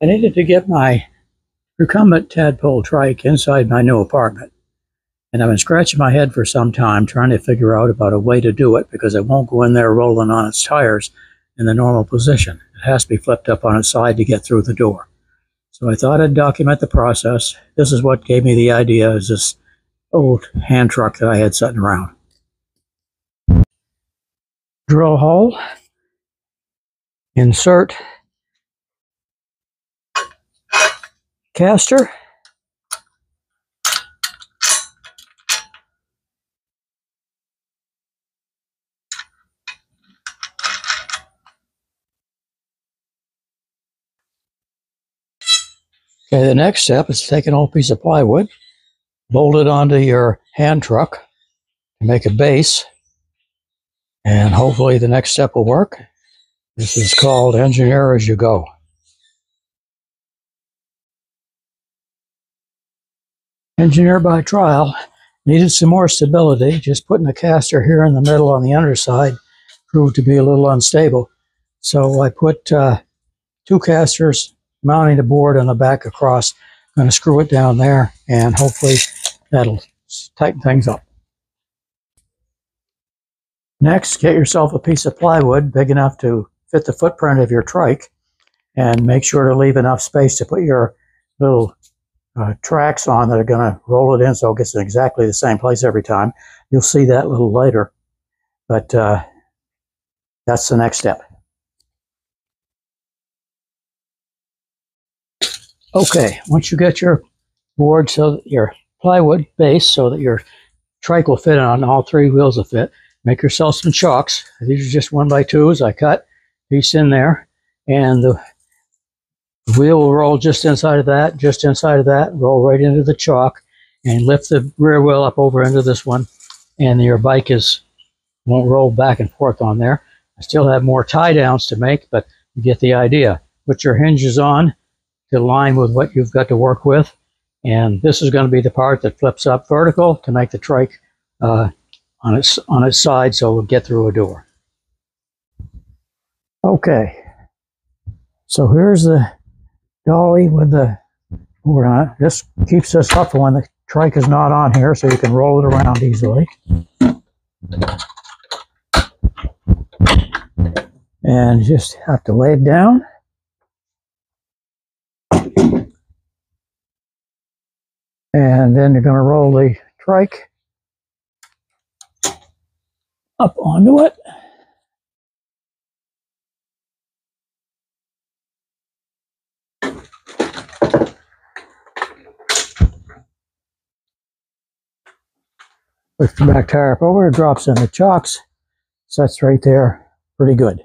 I needed to get my recumbent tadpole trike inside my new apartment. And I've been scratching my head for some time trying to figure out about a way to do it because it won't go in there rolling on its tires in the normal position. It has to be flipped up on its side to get through the door. So I thought I'd document the process. This is what gave me the idea, is this old hand truck that I had sitting around. Drill hole, insert caster, okay, the next step is to take an old piece of plywood, bolt it onto your hand truck to make a base, and hopefully the next step will work. This is called engineer as you go. Engineer by trial. Needed some more stability. Just putting a caster here in the middle on the underside proved to be a little unstable. So I put 2 casters mounting the board on the back across. I'm going to screw it down there and hopefully that'll tighten things up. Next, get yourself a piece of plywood big enough to fit the footprint of your trike and make sure to leave enough space to put your little tracks on that are going to roll it in so it gets in exactly the same place every time. You'll see that a little later, but that's the next step. Okay, once you get your board so that your plywood base so that your trike will fit on all 3 wheels will fit, make yourself some chocks. These are just 1x2s. I cut a piece in there, and the wheel will roll just inside of that, roll right into the chalk, and lift the rear wheel up over into this one, and your bike won't roll back and forth on there. I still have more tie downs to make, but you get the idea. Put your hinges on to line with what you've got to work with, and this is going to be the part that flips up vertical to make the trike on its side so it'll get through a door. Okay, so here's the dolly with the board on it. This keeps this up for when the trike is not on here so you can roll it around easily. And you just have to lay it down. And then you're going to roll the trike up onto it. Lift the back tire up over, it drops in the chocks, sets right there, pretty good.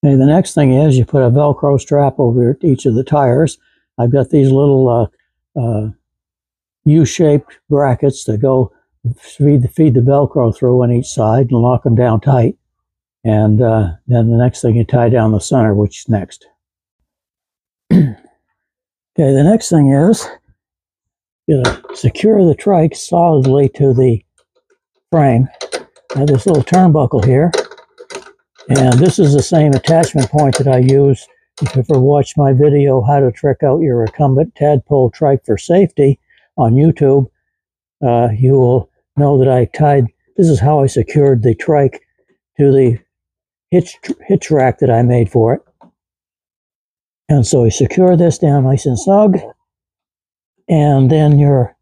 Okay, the next thing is you put a Velcro strap over each of the tires. I've got these little U-shaped brackets that go feed the Velcro through on each side and lock them down tight. And then the next thing you tie down the center, which is next. Okay, the next thing is you secure the trike solidly to the frame. I have this little turnbuckle here, and this is the same attachment point that I use. If you ever watched my video, how to trick out your recumbent tadpole trike for safety on YouTube, you will know that this is how I secured the trike to the hitch rack that I made for it. And so you secure this down nice and snug, and then your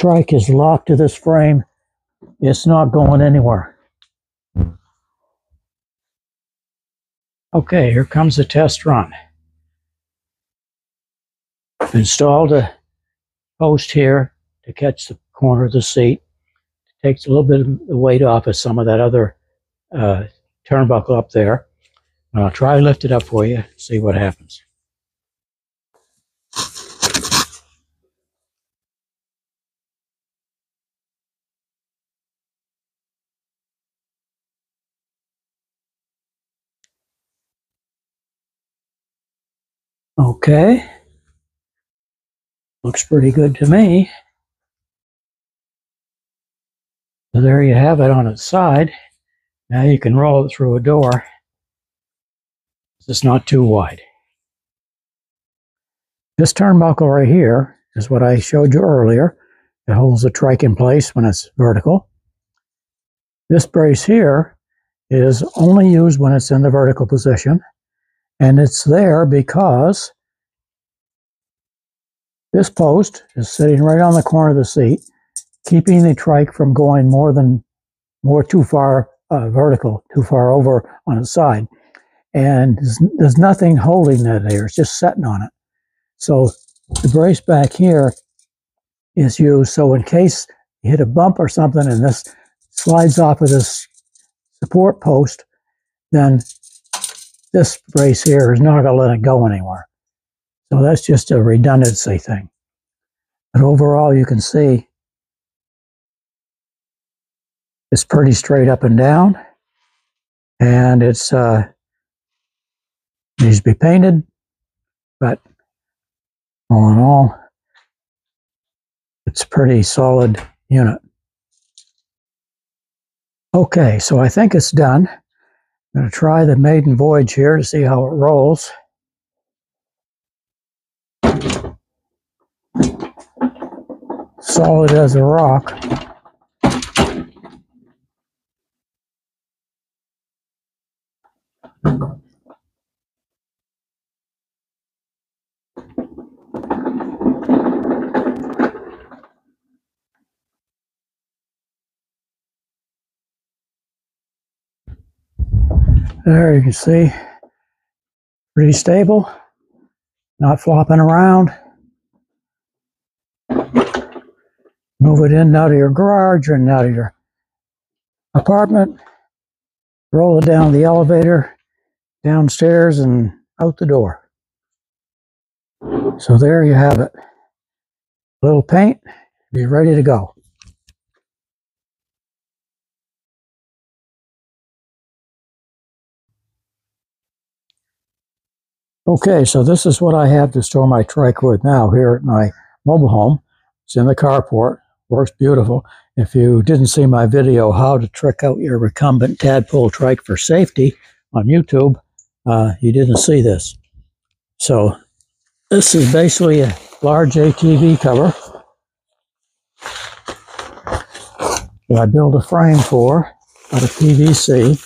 trike is locked to this frame. It's not going anywhere. Okay, here comes the test run. I've installed a post here to catch the corner of the seat. It takes a little bit of the weight off of some of that other turnbuckle up there. I'll try to lift it up for you, see what happens. Okay, looks pretty good to me. So there you have it on its side. Now you can roll it through a door. It's not too wide. This turnbuckle right here is what I showed you earlier. It holds the trike in place when it's vertical. This brace here is only used when it's in the vertical position, and it's there because this post is sitting right on the corner of the seat, keeping the trike from going too far vertical, too far over on its side. And there's nothing holding that there, it's just sitting on it. So the brace back here is used so in case you hit a bump or something and this slides off of this support post, then this brace here is not going to let it go anywhere. So that's just a redundancy thing. But overall, you can see it's pretty straight up and down, and it's needs to be painted, but all in all, it's a pretty solid unit. Okay, so I think it's done. I'm going to try the maiden voyage here to see how it rolls. Solid as a rock. There you can see, pretty stable, not flopping around. Move it in out of your garage and out of your apartment. Roll it down the elevator, downstairs and out the door. So there you have it. A little paint, be ready to go. Okay, so this is what I have to store my trike with now here at my mobile home. It's in the carport, works beautiful. If you didn't see my video, how to trick out your recumbent tadpole trike for safety on YouTube, you didn't see this. So this is basically a large ATV cover that I built a frame for out of PVC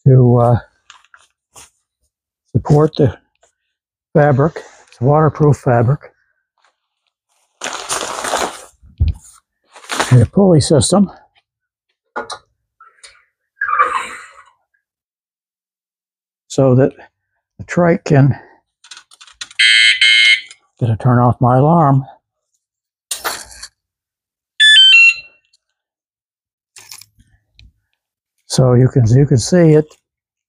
to support the fabric. It's waterproof fabric. And a pulley system. So that the trike can, gotta turn off my alarm. So you can see it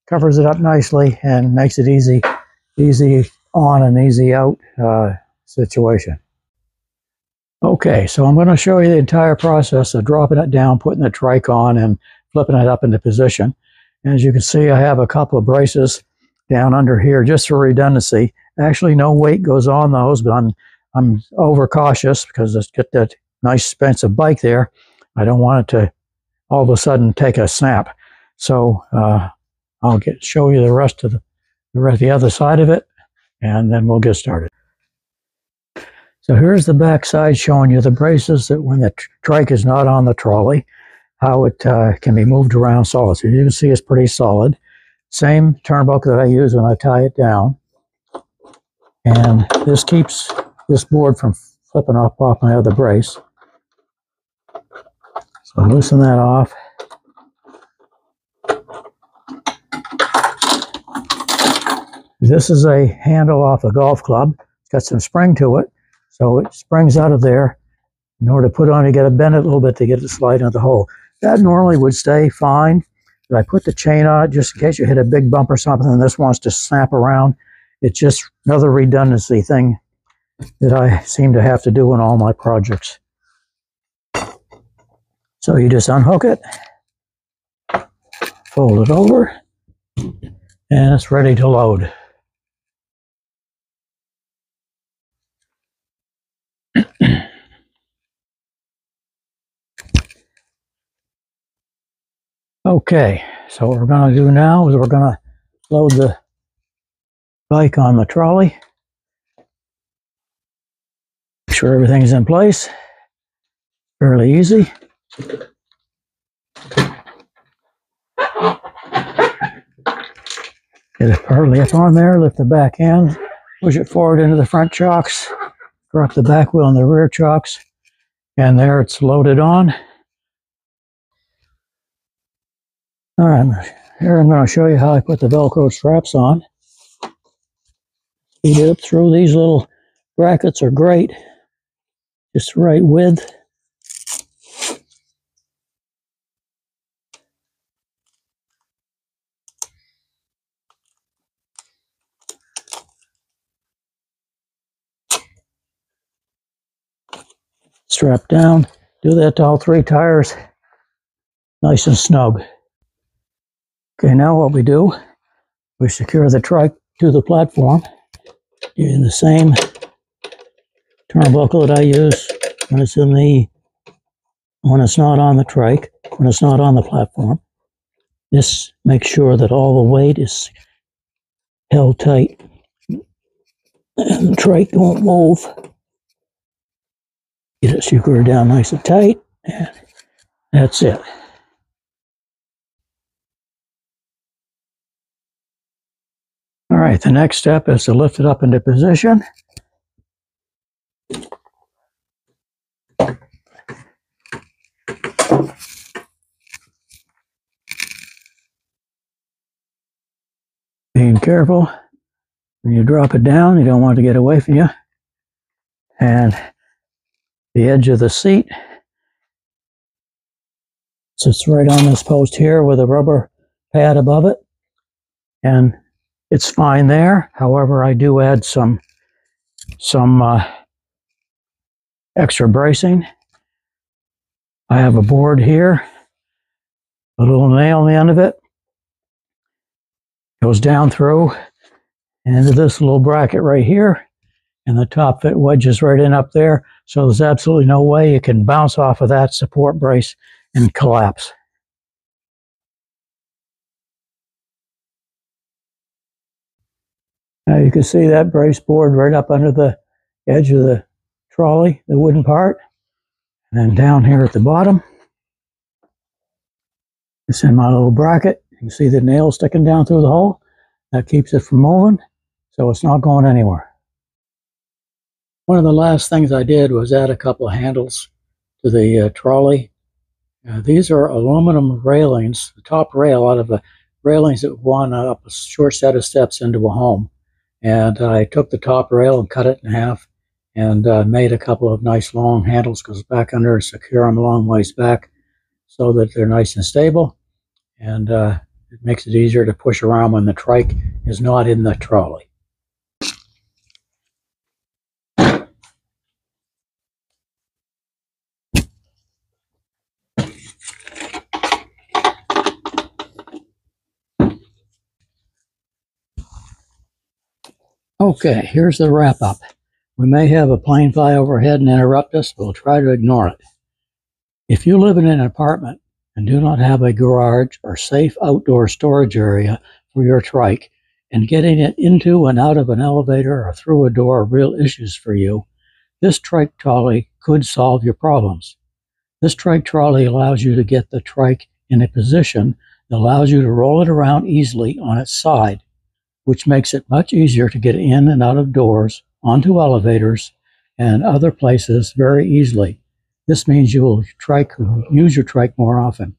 covers it up nicely and makes it easy on and easy out situation. Okay, so I'm going to show you the entire process of dropping it down, putting the trike on, and flipping it up into position. And as you can see, I have a couple of braces down under here just for redundancy. Actually, no weight goes on those, but I'm overcautious because it's got that nice expensive bike there. I don't want it to all of a sudden take a snap. So I'll show you the rest of the other side of it, and then we'll get started. So here's the back side showing you the braces that when the trike is not on the trolley, how it can be moved around solid. So you can see it's pretty solid. Same turnbuckle that I use when I tie it down. And this keeps this board from flipping off my other brace. So loosen that off. This is a handle off a golf club. It's got some spring to it. So it springs out of there. In order to put on, you got to bend it a little bit to get it to slide into the hole. That normally would stay fine. But I put the chain on it just in case you hit a big bump or something and this wants to snap around. It's just another redundancy thing that I seem to have to do in all my projects. So you just unhook it, fold it over, and it's ready to load. Okay, so what we're going to do now is we're going to load the bike on the trolley. Make sure everything's in place. Fairly easy. Get it partly up on there, lift the back end, push it forward into the front chocks, drop the back wheel on the rear chocks, and there it's loaded on. All right, here I'm going to show you how I put the Velcro straps on. Feed it up through. These little brackets are great, just the right width. Strap down. Do that to all 3 tires. Nice and snug. Okay, now what we do, we secure the trike to the platform using the same turnbuckle that I use when it's not on the trike, when it's not on the platform. This makes sure that all the weight is held tight and the trike won't move. Get it secured down nice and tight, and that's it. All right, the next step is to lift it up into position. Being careful when you drop it down, you don't want it to get away from you. And the edge of the seat sits right on this post here with a rubber pad above it, and it's fine there. However, I do add some extra bracing. I have a board here, a little nail on the end of it. Goes down through into this little bracket right here, and the top fit wedges right in up there, so there's absolutely no way you can bounce off of that support brace and collapse. Now you can see that brace board right up under the edge of the trolley, the wooden part. And then down here at the bottom, it's in my little bracket. You can see the nail sticking down through the hole. That keeps it from moving, so it's not going anywhere. One of the last things I did was add a couple of handles to the trolley. These are aluminum railings, the top rail out of the railings that run up a short set of steps into a home. And I took the top rail and cut it in half and made a couple of nice long handles, goes back under and secure them a long ways back so that they're nice and stable. And it makes it easier to push around when the trike is not in the trolley. Okay, here's the wrap-up. We may have a plane fly overhead and interrupt us, but we'll try to ignore it. If you live in an apartment and do not have a garage or safe outdoor storage area for your trike, and getting it into and out of an elevator or through a door are real issues for you, this trike trolley could solve your problems. This trike trolley allows you to get the trike in a position that allows you to roll it around easily on its side, which makes it much easier to get in and out of doors, onto elevators, and other places very easily. This means you will use your trike more often.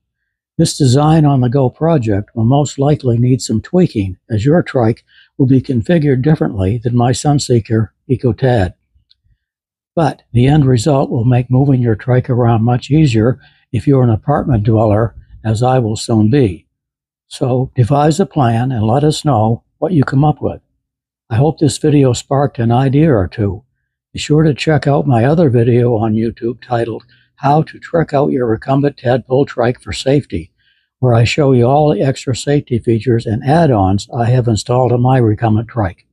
This design on the go project will most likely need some tweaking, as your trike will be configured differently than my Sunseeker EcoTad. But the end result will make moving your trike around much easier if you're an apartment dweller, as I will soon be. So devise a plan and let us know what you come up with. I hope this video sparked an idea or two. Be sure to check out my other video on YouTube titled How to Trick Out Your Recumbent Tadpole Trike for Safety, where I show you all the extra safety features and add-ons I have installed on my recumbent trike.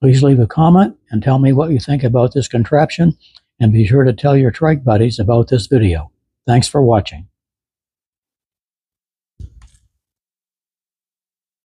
Please leave a comment and tell me what you think about this contraption, and be sure to tell your trike buddies about this video. Thanks for watching.